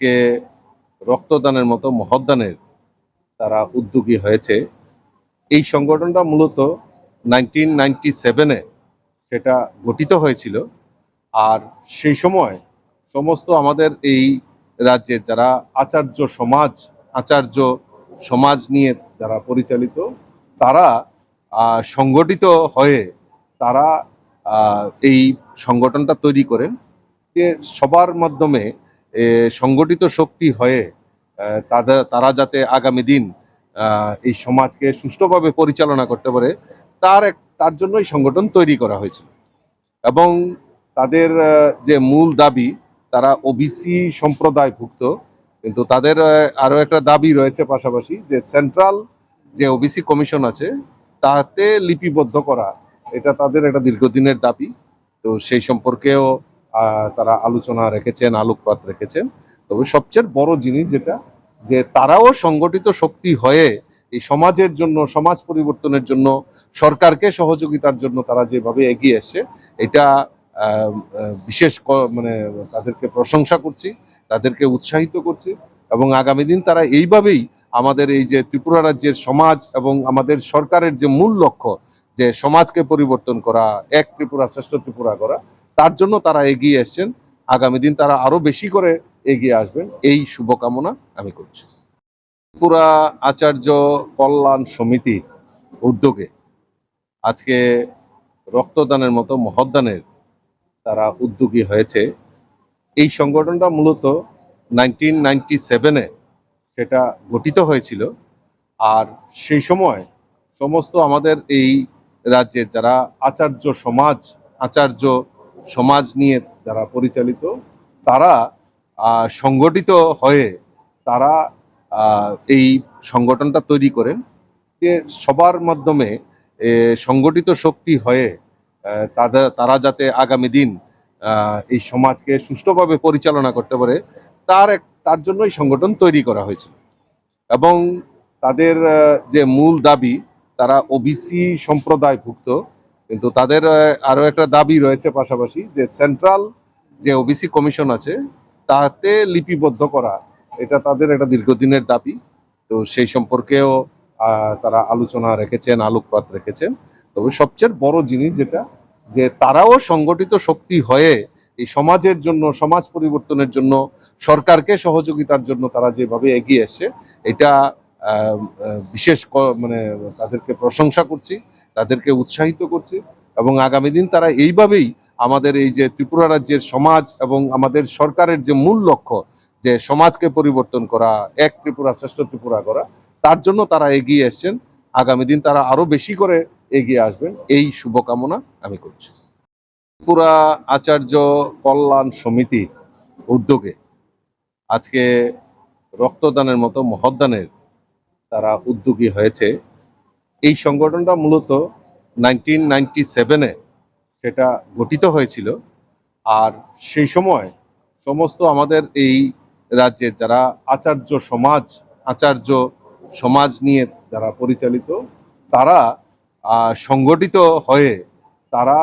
কে রক্তদানের মতো মহৎদানের তারা উদ্যোগী হয়েছে। এই সংগঠনটা মূলত 1997-এ সেটা গঠিত হয়েছিল। আর সেই সময় সমস্ত আমাদের এই রাজ্যের যারা আচার্য সমাজ নিয়ে যারা পরিচালিত, তারা সংগঠিত হয়ে তারা এই সংগঠনটা তৈরি করেন যে সবার মাধ্যমে সংগঠিত শক্তি হয়ে তারা যাতে আগামী দিন এই সমাজকে সুষ্ঠুভাবে পরিচালনা করতে পারে, তার জন্য এই সংগঠন তৈরি করা হয়েছিল। এবং তাদের যে মূল দাবি, তারা ওবিসি সম্প্রদায়ভুক্ত, কিন্তু তাদের আরো একটা দাবি রয়েছে পাশাপাশি, যে সেন্ট্রাল যে ওবিসি কমিশন আছে তাতে লিপিবদ্ধ করা, এটা তাদের একটা দীর্ঘদিনের দাবি। তো সেই সম্পর্কেও তারা আলোচনা রেখেছেন, আলোকপাত রেখেছেন। তবে সবচেয়ে বড় জিনিস যেটা, যে তারাও সংগঠিত শক্তি হয়ে এই সমাজের জন্য, সমাজ পরিবর্তনের জন্য, সরকারকে সহযোগিতার জন্য তারা যেভাবে এগিয়ে এসছে, এটা বিশেষ মানে তাদেরকে প্রশংসা করছি, তাদেরকে উৎসাহিত করছি। এবং আগামী দিন তারা এইভাবেই আমাদের এই যে ত্রিপুরা রাজ্যের সমাজ এবং আমাদের সরকারের যে মূল লক্ষ্য, যে সমাজকে পরিবর্তন করা, এক ত্রিপুরা শ্রেষ্ঠ ত্রিপুরা করা, তার জন্য তারা এগিয়ে এসছেন। আগামী দিন তারা আরো বেশি করে এগিয়ে আসবেন, এই শুভকামনা আমি করছি। ত্রিপুরা আচার্য কল্যাণ সমিতির উদ্যোগে আজকে রক্তদানের মতো মহৎদানের তারা উদ্যোগী হয়েছে। এই সংগঠনটা মূলত 1997-এ সেটা গঠিত হয়েছিল। আর সেই সময় সমস্ত আমাদের এই রাজ্যের যারা আচার্য সমাজ নিয়ে যারা পরিচালিত, তারা সংগঠিত হয়ে তারা এই সংগঠনটা তৈরি করেন যে সবার মাধ্যমে সংগঠিত শক্তি হয়ে তারা যাতে আগামী দিন এই সমাজকে সুষ্ঠুভাবে পরিচালনা করতে পারে, তার জন্য এই সংগঠন তৈরি করা হয়েছিল। এবং তাদের যে মূল দাবি, তারা ওবিসি সম্প্রদায়ভুক্ত, কিন্তু তাদের আরো একটা দাবি রয়েছে পাশাপাশি, যে সেন্ট্রাল যে ওবিসি কমিশন আছে তাতে লিপিবদ্ধ করা, এটা তাদের একটা দীর্ঘদিনের দাবি। তো সেই সম্পর্কেও তারা আলোচনা রেখেছেন, আলোকপাত রেখেছেন। তবে সবচেয়ে বড় জিনিস যেটা, যে তারাও সংগঠিত শক্তি হয়ে এই সমাজের জন্য, সমাজ পরিবর্তনের জন্য, সরকারকে সহযোগিতার জন্য তারা যেভাবে এগিয়ে এসছে, এটা বিশেষ মানে তাদেরকে প্রশংসা করছি, তাদেরকে উৎসাহিত করছি। এবং আগামী দিন তারা এইভাবেই আমাদের এই যে ত্রিপুরা রাজ্যের সমাজ এবং আমাদের সরকারের যে মূল লক্ষ্য, যে সমাজকে পরিবর্তন করা, এক ত্রিপুরা শ্রেষ্ঠ ত্রিপুরা করা, তার জন্য তারা এগিয়ে এসছেন। আগামী দিন তারা আরো বেশি করে এগিয়ে আসবেন, এই শুভকামনা আমি করছি। ত্রিপুরা আচার্য কল্যাণ সমিতির উদ্যোগে আজকে রক্তদানের মতো মহৎদানের তারা উদ্যোগী হয়েছে। এই সংগঠনটা মূলত 1997-এ সেটা গঠিত হয়েছিল। আর সেই সময় সমস্ত আমাদের এই রাজ্যের যারা আচার্য সমাজ নিয়ে যারা পরিচালিত, তারা সংগঠিত হয়ে তারা